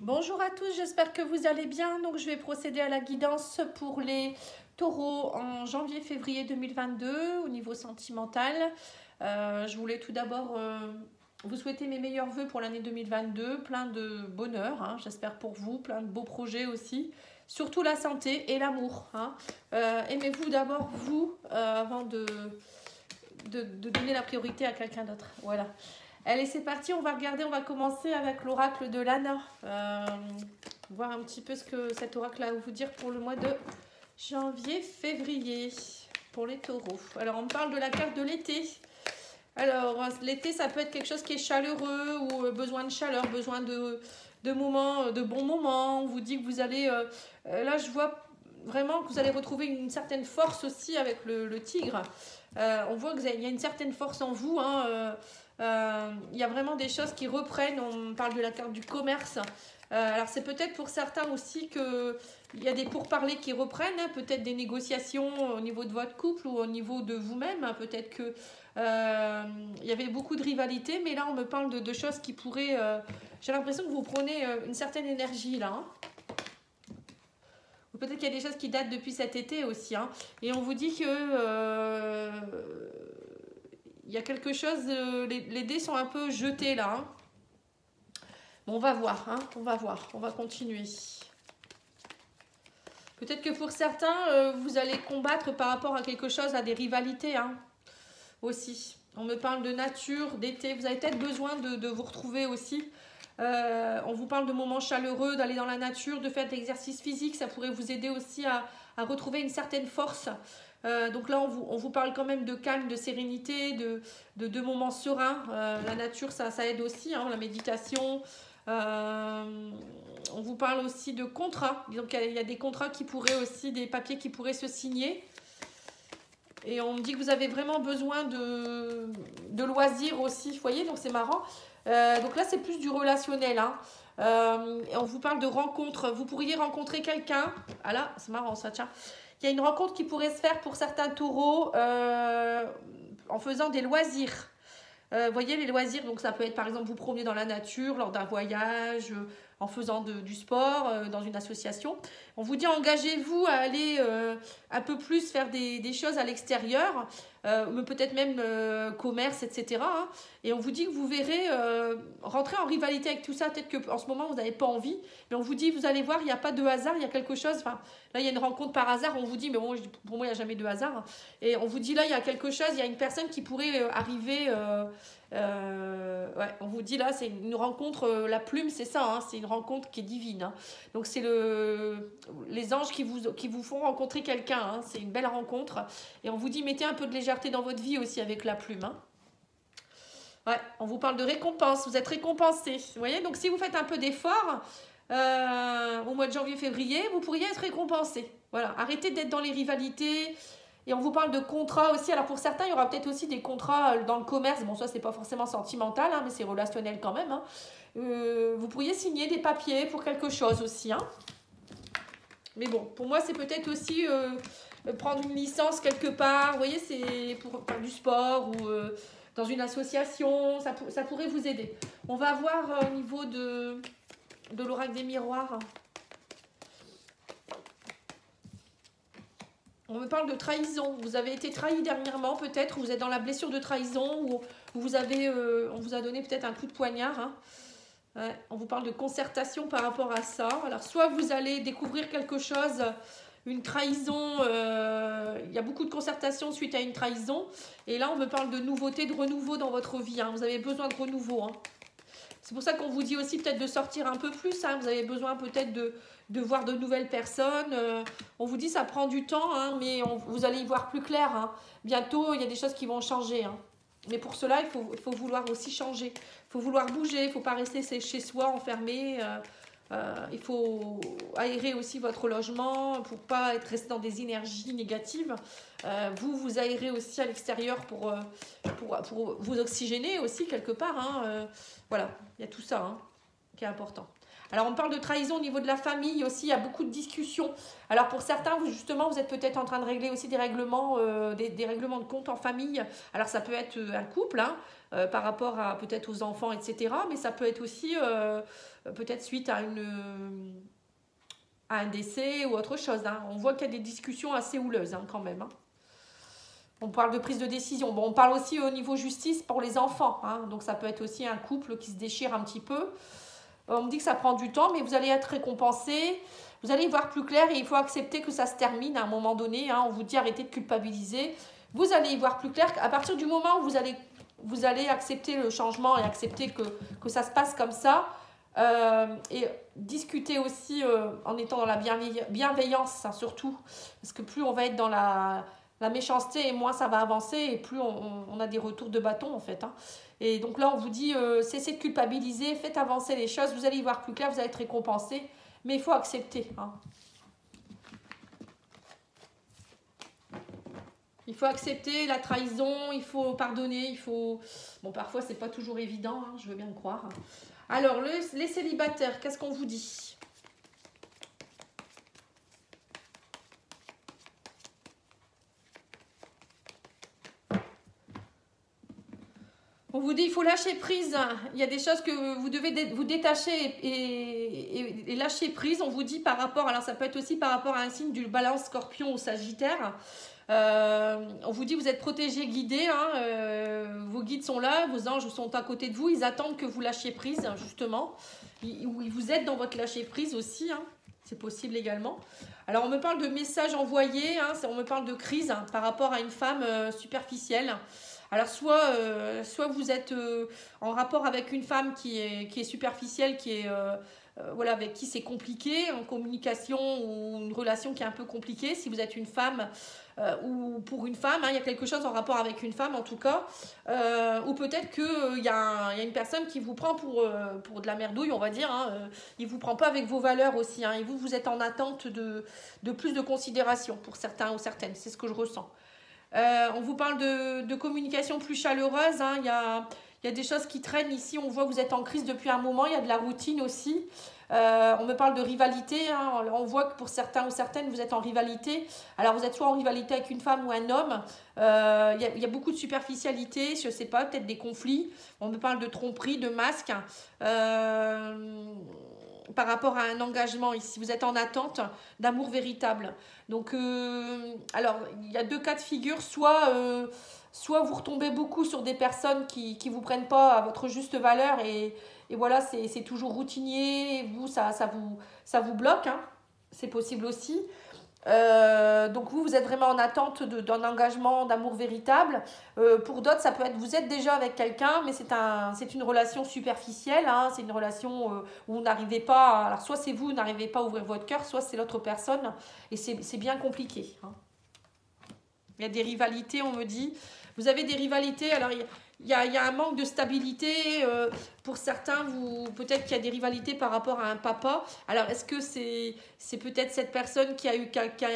Bonjour à tous, j'espère que vous allez bien. Donc, je vais procéder à la guidance pour les taureaux en janvier-février 2022 au niveau sentimental. Je voulais tout d'abord vous souhaiter mes meilleurs vœux pour l'année 2022, plein de bonheur, hein, j'espère pour vous, plein de beaux projets aussi, surtout la santé et l'amour. Hein. Aimez-vous d'abord vous avant de donner la priorité à quelqu'un d'autre. Voilà. Allez, c'est parti, on va regarder, on va commencer avec l'oracle de Lana. Voir un petit peu ce que cet oracle a à vous dire pour le mois de janvier-février pour les taureaux. Alors, on me parle de la carte de l'été. Alors, l'été, ça peut être quelque chose qui est chaleureux ou besoin de chaleur, besoin de moments, de bons moments. On vous dit que vous allez... là, je vois vraiment que vous allez retrouver une certaine force aussi avec le tigre. On voit qu'il y a une certaine force en vous, hein, il y a vraiment des choses qui reprennent. On parle de la carte du commerce. Alors c'est peut-être pour certains aussi qu'il y a des pourparlers qui reprennent, hein, peut-être des négociations au niveau de votre couple ou au niveau de vous-même. Hein, peut-être que il y avait beaucoup de rivalité, mais là on me parle de choses qui pourraient... j'ai l'impression que vous prenez une certaine énergie là. Hein. Ou peut-être qu'il y a des choses qui datent depuis cet été aussi. Hein, et on vous dit que... il y a quelque chose, les dés sont un peu jetés là. Hein. Bon, on va voir, hein, on va continuer. Peut-être que pour certains, vous allez combattre par rapport à quelque chose, à des rivalités hein, aussi. On me parle de nature, d'été, vous avez peut-être besoin de vous retrouver aussi. On vous parle de moments chaleureux, d'aller dans la nature, de faire de l'exercice physique, ça pourrait vous aider aussi à retrouver une certaine force. Donc là, on vous parle quand même de calme, de sérénité, de moments sereins. La nature, ça aide aussi, hein, la méditation. On vous parle aussi de contrats. Donc il y a des contrats qui pourraient aussi, des papiers qui pourraient se signer. Et on me dit que vous avez vraiment besoin de loisirs aussi, vous voyez, donc c'est marrant. Donc là, c'est plus du relationnel. Hein. Et on vous parle de rencontres. Vous pourriez rencontrer quelqu'un. Ah là, c'est marrant ça, tiens. Il y a une rencontre qui pourrait se faire pour certains taureaux en faisant des loisirs. Vous voyez, les loisirs, donc ça peut être par exemple vous promener dans la nature, lors d'un voyage, en faisant du sport, dans une association. On vous dit engagez-vous à aller un peu plus faire des choses à l'extérieur, peut-être même commerce, etc. Hein. Et on vous dit que vous verrez rentrer en rivalité avec tout ça. Peut-être qu'en ce moment vous n'avez pas envie, mais on vous dit, vous allez voir, il n'y a pas de hasard, il y a quelque chose. Enfin, là, il y a une rencontre par hasard, on vous dit, mais bon, pour moi, il n'y a jamais de hasard. Et on vous dit, là, il y a quelque chose, il y a une personne qui pourrait arriver... ouais, on vous dit là, c'est une rencontre, la plume, c'est ça, hein, c'est une rencontre qui est divine. Hein. Donc, c'est les anges qui vous font rencontrer quelqu'un, hein, c'est une belle rencontre. Et on vous dit, mettez un peu de légèreté dans votre vie aussi avec la plume. Hein. Ouais, on vous parle de récompense, vous êtes récompensé. Vous voyez, donc si vous faites un peu d'effort au mois de janvier-février, vous pourriez être récompensé. Voilà, arrêtez d'être dans les rivalités. Et on vous parle de contrats aussi. Alors pour certains, il y aura peut-être aussi des contrats dans le commerce. Bon, ça, c'est pas forcément sentimental, hein, mais c'est relationnel quand même. Hein. Vous pourriez signer des papiers pour quelque chose aussi. Hein. Mais bon, pour moi, c'est peut-être aussi prendre une licence quelque part. Vous voyez, c'est pour faire du sport ou dans une association. Ça pourrait vous aider. On va voir au niveau de l'oracle des miroirs. On me parle de trahison. Vous avez été trahi dernièrement, peut-être. Vous êtes dans la blessure de trahison ou on vous a donné peut-être un coup de poignard. Hein. Ouais, on vous parle de concertation par rapport à ça. Alors, soit vous allez découvrir quelque chose, une trahison. Il y a beaucoup de concertation suite à une trahison. Et là, on me parle de nouveauté, de renouveau dans votre vie. Hein. Vous avez besoin de renouveau. Hein. C'est pour ça qu'on vous dit aussi peut-être de sortir un peu plus. Hein. Vous avez besoin peut-être de voir de nouvelles personnes. On vous dit ça prend du temps, hein, mais vous allez y voir plus clair. Hein. Bientôt, il y a des choses qui vont changer. Hein. Mais pour cela, il faut vouloir aussi changer. Il faut vouloir bouger. Il ne faut pas rester chez soi enfermé. Il faut aérer aussi votre logement pour ne pas resté dans des énergies négatives. Vous aérez aussi à l'extérieur pour vous oxygéner aussi quelque part. Hein. Voilà, il y a tout ça hein, qui est important. Alors, on parle de trahison au niveau de la famille aussi. Il y a beaucoup de discussions. Alors, pour certains, vous, justement, vous êtes peut-être en train de régler aussi des règlements, des règlements de compte en famille. Alors, ça peut être un couple, hein, par rapport à peut-être aux enfants, etc. Mais ça peut être aussi peut-être suite à un décès ou autre chose. Hein. On voit qu'il y a des discussions assez houleuses hein, quand même. Hein. On parle de prise de décision. Bon, on parle aussi au niveau justice pour les enfants. Hein. Donc, ça peut être aussi un couple qui se déchire un petit peu. On me dit que ça prend du temps, mais vous allez être récompensé. Vous allez y voir plus clair et il faut accepter que ça se termine à un moment donné. Hein. On vous dit arrêtez de culpabiliser. Vous allez y voir plus clair à partir du moment où vous allez accepter le changement et accepter que ça se passe comme ça. Et discuter aussi en étant dans la bienveillance, hein, surtout. Parce que plus on va être dans la méchanceté et moins ça va avancer et plus on a des retours de bâton en fait. Hein. Et donc là on vous dit cessez de culpabiliser, faites avancer les choses, vous allez y voir plus clair, vous allez être récompensé, mais il faut accepter. Hein. Il faut accepter la trahison, il faut pardonner, il faut... Bon parfois c'est pas toujours évident, hein, je veux bien le croire. Alors les célibataires, qu'est-ce qu'on vous dit ? On vous dit il faut lâcher prise. Il y a des choses que vous devez vous détacher et lâcher prise. On vous dit par rapport, alors ça peut être aussi par rapport à un signe du balance, scorpion ou sagittaire. On vous dit vous êtes protégé, guidé. Hein, vos guides sont là, vos anges sont à côté de vous. Ils attendent que vous lâchiez prise justement. Ils vous aident dans votre lâcher prise aussi. Hein. C'est possible également. Alors on me parle de messages envoyés. Hein, on me parle de crise hein, par rapport à une femme superficielle. Alors soit vous êtes en rapport avec une femme qui est superficielle, qui est voilà, avec qui c'est compliqué, en communication ou une relation qui est un peu compliquée. Si vous êtes une femme ou pour une femme, hein, il y a quelque chose en rapport avec une femme en tout cas. Ou peut-être qu'il y a une personne qui vous prend pour de la merdouille, on va dire. Hein, il ne vous prend pas avec vos valeurs aussi. Hein, et vous êtes en attente de plus de considération pour certains ou certaines. C'est ce que je ressens. On vous parle de communication plus chaleureuse. Hein. Il y a des choses qui traînent ici. On voit que vous êtes en crise depuis un moment. Il y a de la routine aussi. On me parle de rivalité. Hein. On voit que pour certains ou certaines, vous êtes en rivalité. Alors, vous êtes soit en rivalité avec une femme ou un homme. Il y a beaucoup de superficialité. Je ne sais pas, peut-être des conflits. On me parle de tromperie, de masque. Par rapport à un engagement ici. Vous êtes en attente d'amour véritable. Donc, alors, il y a deux cas de figure. Soit vous retombez beaucoup sur des personnes qui ne vous prennent pas à votre juste valeur et voilà, c'est toujours routinier. Vous, ça vous bloque. Hein. C'est possible aussi. Donc vous êtes vraiment en attente d'un engagement, d'amour véritable. Pour d'autres, ça peut être, vous êtes déjà avec quelqu'un, mais c'est une relation superficielle. Hein, c'est une relation où vous n'arrivez pas, alors soit c'est vous n'arrivez pas à ouvrir votre cœur, soit c'est l'autre personne, et c'est bien compliqué. Hein. Il y a des rivalités, on me dit. Vous avez des rivalités, alors il y a un manque de stabilité. Pour certains, peut-être qu'il y a des rivalités par rapport à un papa. Alors, est-ce que c'est peut-être cette personne qui a eu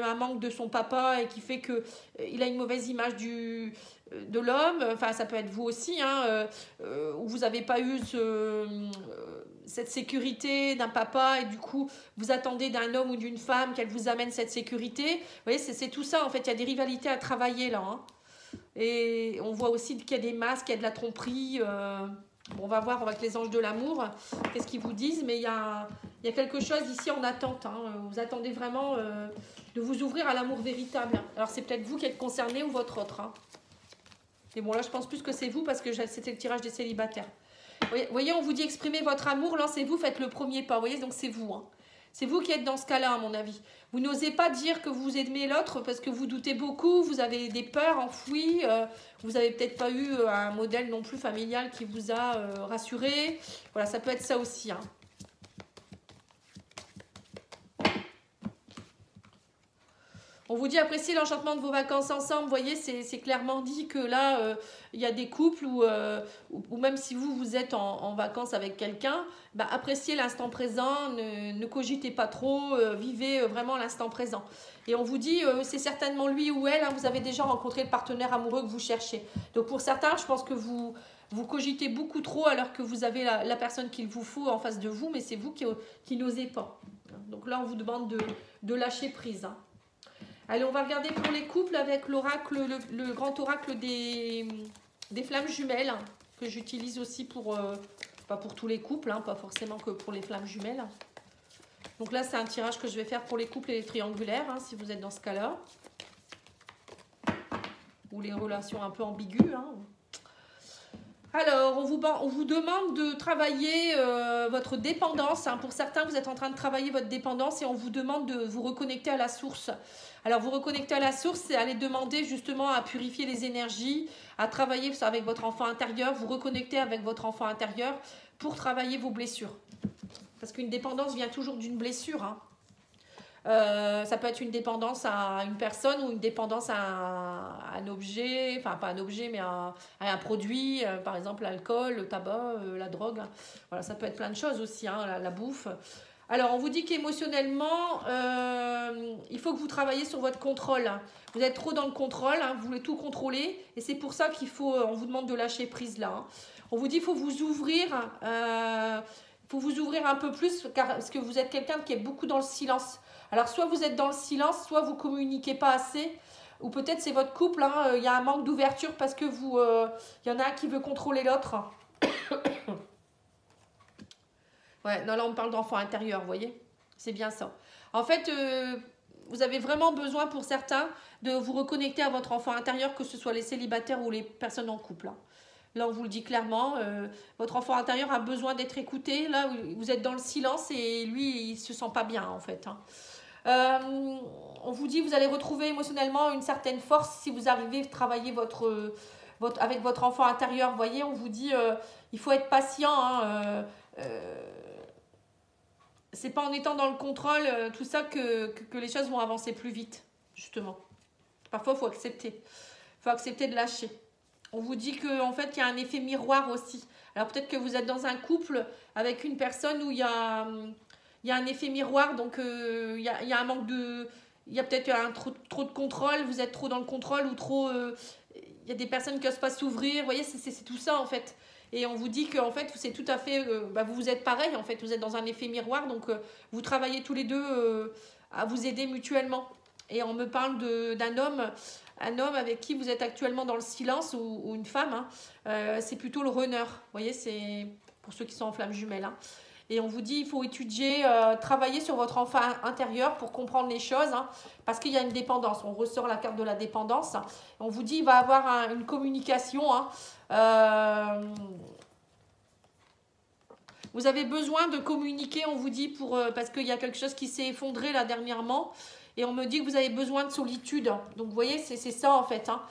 un manque de son papa et qui fait qu'il a une mauvaise image de l'homme? Enfin, ça peut être vous aussi, hein, où vous n'avez pas eu cette sécurité d'un papa et du coup, vous attendez d'un homme ou d'une femme qu'elle vous amène cette sécurité. Vous voyez, c'est tout ça, en fait. Il y a des rivalités à travailler, là, hein. Et on voit aussi qu'il y a des masques, qu'il y a de la tromperie. On va voir avec les anges de l'amour qu'est-ce qu'ils vous disent. Mais il y a quelque chose ici en attente. Hein. Vous attendez vraiment de vous ouvrir à l'amour véritable. Alors c'est peut-être vous qui êtes concerné ou votre autre. Hein. Et bon là je pense plus que c'est vous parce que c'était le tirage des célibataires. Vous voyez, on vous dit exprimez votre amour, lancez-vous, faites le premier pas. Vous voyez, donc c'est vous. Hein. C'est vous qui êtes dans ce cas-là, à mon avis. Vous n'osez pas dire que vous aimez l'autre parce que vous doutez beaucoup, vous avez des peurs enfouies, vous n'avez peut-être pas eu un modèle non plus familial qui vous a rassuré. Voilà, ça peut être ça aussi. Hein. On vous dit apprécier l'enchantement de vos vacances ensemble. Vous voyez, c'est clairement dit que là, il y a des couples où même si vous êtes en vacances avec quelqu'un, bah, appréciez l'instant présent, ne cogitez pas trop, vivez vraiment l'instant présent. Et on vous dit, c'est certainement lui ou elle, hein, vous avez déjà rencontré le partenaire amoureux que vous cherchez. Donc pour certains, je pense que vous Vous cogitez beaucoup trop alors que vous avez la personne qu'il vous faut en face de vous, mais c'est vous qui n'osez pas. Donc là, on vous demande de lâcher prise. Hein. Allez, on va regarder pour les couples avec l'oracle, le grand oracle des flammes jumelles, que j'utilise aussi pour, pas pour tous les couples, hein, pas forcément que pour les flammes jumelles. Donc là, c'est un tirage que je vais faire pour les couples et les triangulaires, hein, si vous êtes dans ce cas-là. Ou les relations un peu ambiguës. Hein. Alors, on vous demande de travailler votre dépendance. Hein. Pour certains, vous êtes en train de travailler votre dépendance et on vous demande de vous reconnecter à la source. Alors, vous reconnecter à la source, c'est aller demander justement à purifier les énergies, à travailler avec votre enfant intérieur, vous reconnecter avec votre enfant intérieur pour travailler vos blessures. Parce qu'une dépendance vient toujours d'une blessure. Hein. Ça peut être une dépendance à une personne ou une dépendance à un objet, enfin pas un objet mais à un produit, par exemple l'alcool, le tabac, la drogue. Voilà, ça peut être plein de choses aussi, hein, la bouffe. Alors on vous dit qu'émotionnellement, il faut que vous travaillez sur votre contrôle. Vous êtes trop dans le contrôle, hein, vous voulez tout contrôler et c'est pour ça qu'il faut, on vous demande de lâcher prise là. Hein. On vous dit qu'il faut vous ouvrir. Faut vous ouvrir un peu plus parce que vous êtes quelqu'un qui est beaucoup dans le silence. Alors, soit vous êtes dans le silence, soit vous ne communiquez pas assez, ou peut-être c'est votre couple, hein, y a un manque d'ouverture parce que vous, y en a un qui veut contrôler l'autre. Ouais, non, là on parle d'enfant intérieur, vous voyez, c'est bien ça. En fait, vous avez vraiment besoin pour certains de vous reconnecter à votre enfant intérieur, que ce soit les célibataires ou les personnes en couple. Hein. Là, on vous le dit clairement, votre enfant intérieur a besoin d'être écouté. Là, vous êtes dans le silence et lui, il ne se sent pas bien, en fait. Hein. On vous dit, vous allez retrouver émotionnellement une certaine force si vous arrivez à travailler avec votre enfant intérieur. Vous voyez, on vous dit, il faut être patient. Hein, c'est pas en étant dans le contrôle, tout ça, que les choses vont avancer plus vite, justement. Parfois, il faut accepter. Il faut accepter de lâcher. On vous dit qu'en fait, il y a un effet miroir aussi. Alors, peut-être que vous êtes dans un couple avec une personne où il y a un effet miroir. Donc, il y a un manque de... Il y a peut-être trop de contrôle. Vous êtes trop dans le contrôle ou trop... il y a des personnes qui n'osent pas s'ouvrir. Vous voyez, c'est tout ça, en fait. Et on vous dit qu'en fait, c'est tout à fait... vous êtes pareil, en fait. Vous êtes dans un effet miroir. Donc, vous travaillez tous les deux à vous aider mutuellement. Et on me parle d'un homme... Un homme avec qui vous êtes actuellement dans le silence ou une femme, hein, c'est plutôt le runner. Vous voyez, c'est pour ceux qui sont en flammes jumelles. Hein. Et on vous dit, il faut étudier, travailler sur votre enfant intérieur pour comprendre les choses, hein, parce qu'il y a une dépendance. On ressort la carte de la dépendance. Hein. On vous dit, il va y avoir une communication. Hein, vous avez besoin de communiquer, on vous dit, parce qu'il y a quelque chose qui s'est effondré là dernièrement. Et on me dit que vous avez besoin de solitude. Donc, vous voyez, c'est ça, en fait. Hein.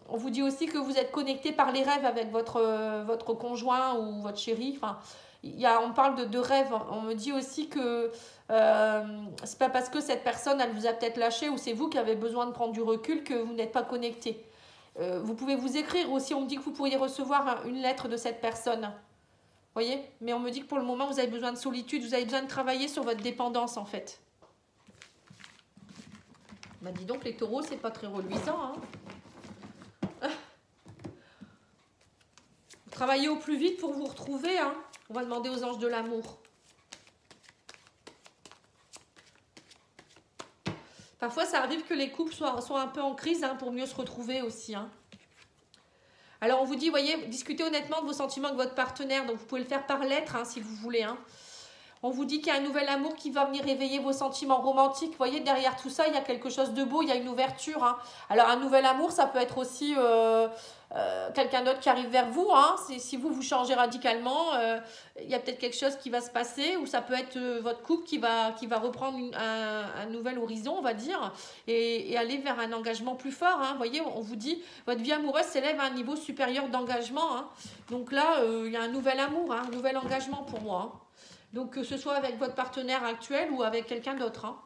On vous dit aussi que vous êtes connecté par les rêves avec votre conjoint ou votre chéri. Enfin, on parle de rêves. On me dit aussi que c'est pas parce que cette personne, elle vous a peut-être lâché ou c'est vous qui avez besoin de prendre du recul que vous n'êtes pas connecté. Vous pouvez vous écrire aussi. On me dit que vous pourriez recevoir une lettre de cette personne. Vous voyez? Mais on me dit que pour le moment, vous avez besoin de solitude. Vous avez besoin de travailler sur votre dépendance, en fait. Bah dis donc, les taureaux, c'est pas très reluisant. Hein. Vous travaillez au plus vite pour vous retrouver. Hein. On va demander aux anges de l'amour. Parfois, ça arrive que les couples soient un peu en crise, hein, pour mieux se retrouver aussi. Hein. Alors, on vous dit, voyez, discutez honnêtement de vos sentiments avec votre partenaire. Donc, vous pouvez le faire par lettre, hein, si vous voulez. Hein. On vous dit qu'il y a un nouvel amour qui va venir réveiller vos sentiments romantiques. Vous voyez, derrière tout ça, il y a quelque chose de beau, il y a une ouverture. Hein. Alors, un nouvel amour, ça peut être aussi quelqu'un d'autre qui arrive vers vous. Hein. Si vous changez radicalement, il y a peut-être quelque chose qui va se passer. Ou ça peut être votre couple qui va reprendre un nouvel horizon, on va dire, et aller vers un engagement plus fort. Hein. Vous voyez, on vous dit, votre vie amoureuse s'élève à un niveau supérieur d'engagement. Hein. Donc là, il y a un nouvel amour, hein, un nouvel engagement pour moi. Hein. Donc, que ce soit avec votre partenaire actuel ou avec quelqu'un d'autre. Hein.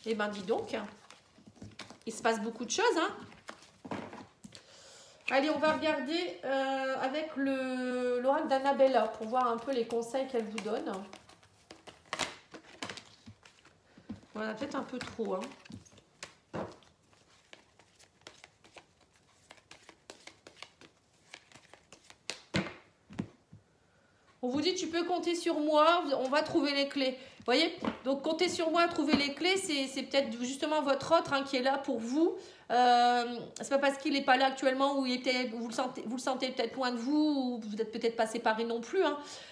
Eh bien, dis donc, il se passe beaucoup de choses. Hein. Allez, on va regarder avec l'oracle d'Annabella pour voir un peu les conseils qu'elle vous donne. On en a peut-être un peu trop. Hein. On vous dit, tu peux compter sur moi, on va trouver les clés. Vous voyez? Donc, compter sur moi, trouver les clés, c'est peut-être justement votre autre qui est là pour vous. C'est pas parce qu'il n'est pas là actuellement ou vous le sentez peut-être loin de vous, ou vous n'êtes peut-être pas séparés non plus,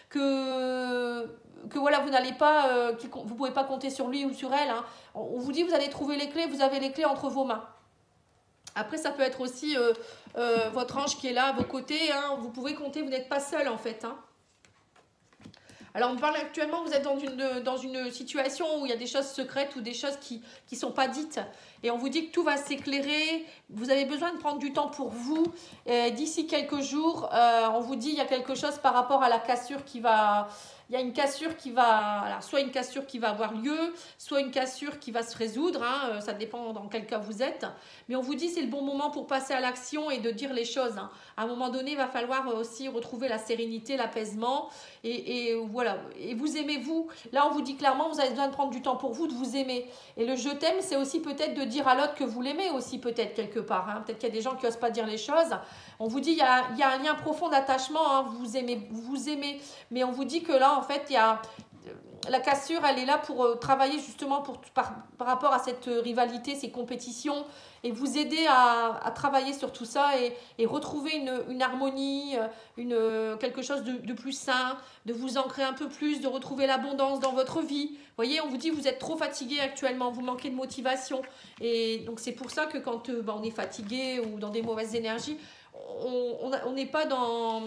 que voilà, vous n'allez pas, vous pouvez pas compter sur lui ou sur elle. On vous dit, vous allez trouver les clés, vous avez les clés entre vos mains. Après, ça peut être aussi votre ange qui est là à vos côtés. Vous pouvez compter, vous n'êtes pas seul en fait. Alors, on parle actuellement, vous êtes dans une situation où il y a des choses secrètes ou des choses qui ne sont pas dites. Et on vous dit que tout va s'éclairer. Vous avez besoin de prendre du temps pour vous. D'ici quelques jours, on vous dit qu'il y a quelque chose par rapport à la cassure qui va... Il y a une cassure qui va... Alors, soit une cassure qui va avoir lieu, soit une cassure qui va se résoudre. Ça dépend dans quel cas vous êtes. Mais on vous dit que c'est le bon moment pour passer à l'action et de dire les choses. À un moment donné, il va falloir aussi retrouver la sérénité, l'apaisement. Et voilà. Et vous aimez-vous. Là, on vous dit clairement, vous avez besoin de prendre du temps pour vous, de vous aimer. Et le je t'aime, c'est aussi peut-être de dire à l'autre que vous l'aimez aussi, peut-être quelque part. Peut-être qu'il y a des gens qui n'osent pas dire les choses. On vous dit, il y a un lien profond d'attachement. Vous vous aimez. Mais on vous dit que là, en fait, il y a... La cassure, elle est là pour travailler justement par rapport à cette rivalité, ces compétitions, et vous aider à travailler sur tout ça et retrouver une harmonie, quelque chose de plus sain, de vous ancrer un peu plus, de retrouver l'abondance dans votre vie. Vous voyez, on vous dit vous êtes trop fatigué actuellement, vous manquez de motivation. Et donc c'est pour ça que quand on est fatigué ou dans des mauvaises énergies, on n'est pas dans...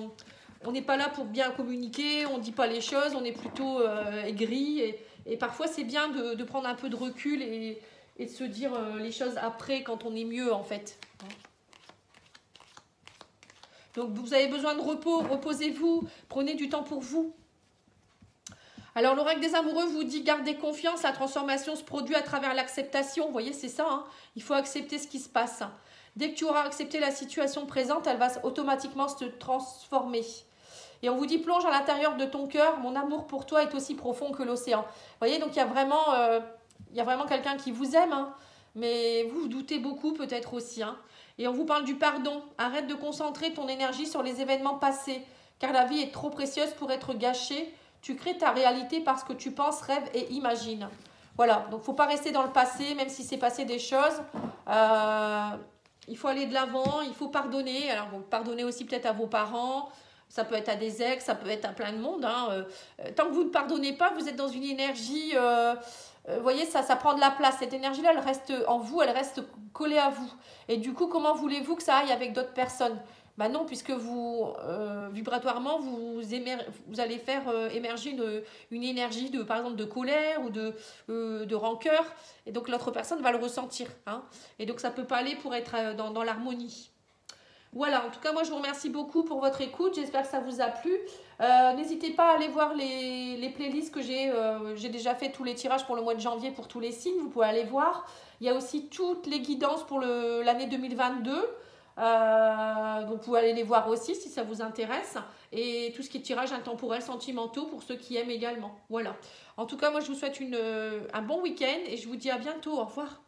On n'est pas là pour bien communiquer, on ne dit pas les choses, on est plutôt aigri. Et parfois, c'est bien de prendre un peu de recul et de se dire les choses après, quand on est mieux, en fait. Donc, vous avez besoin de repos, reposez-vous, prenez du temps pour vous. Alors, l'oracle des amoureux vous dit, gardez confiance, la transformation se produit à travers l'acceptation. Vous voyez, c'est ça, il faut accepter ce qui se passe. Dès que tu auras accepté la situation présente, elle va automatiquement se transformer. Et on vous dit, plonge à l'intérieur de ton cœur, mon amour pour toi est aussi profond que l'océan. Vous voyez, donc il y a vraiment quelqu'un qui vous aime, mais vous doutez beaucoup peut-être aussi. Et on vous parle du pardon. Arrête de concentrer ton énergie sur les événements passés, car la vie est trop précieuse pour être gâchée. Tu crées ta réalité parce que tu penses, rêves et imagines. Voilà, donc il ne faut pas rester dans le passé, même si c'est passé des choses. Il faut aller de l'avant, il faut pardonner. Alors, vous pardonnez aussi peut-être à vos parents. Ça peut être à des ex, ça peut être à plein de monde. Tant que vous ne pardonnez pas, vous êtes dans une énergie... vous voyez, ça prend de la place. Cette énergie-là, elle reste en vous, elle reste collée à vous. Et du coup, comment voulez-vous que ça aille avec d'autres personnes? Non, puisque vous, vibratoirement, vous allez faire émerger une énergie, par exemple, de colère ou de rancœur. Et donc, l'autre personne va le ressentir. Et donc, ça ne peut pas aller pour être dans l'harmonie. Voilà, en tout cas, moi, je vous remercie beaucoup pour votre écoute. J'espère que ça vous a plu. N'hésitez pas à aller voir les playlists que j'ai. J'ai déjà fait tous les tirages pour le mois de janvier pour tous les signes. Vous pouvez aller voir. Il y a aussi toutes les guidances pour l'année 2022. Donc, vous pouvez aller les voir aussi si ça vous intéresse. Et tout ce qui est tirage intemporel, sentimentaux pour ceux qui aiment également. Voilà. En tout cas, moi, je vous souhaite un bon week-end et je vous dis à bientôt. Au revoir.